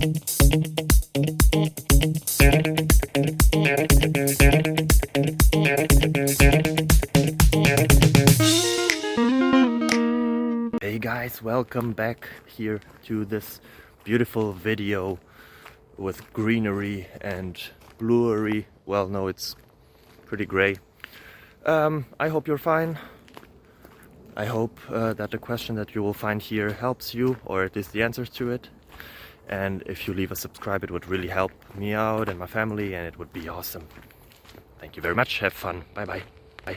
Hey guys, welcome back here to this beautiful video with greenery and bluery. Well, no, it's pretty gray. I hope you're fine. I hope that the question that you will find here helps you, or at least the answers to it. And if you leave a subscribe, it would really help me out and my family, and it would be awesome. Thank you very much. Have fun. Bye bye. Bye.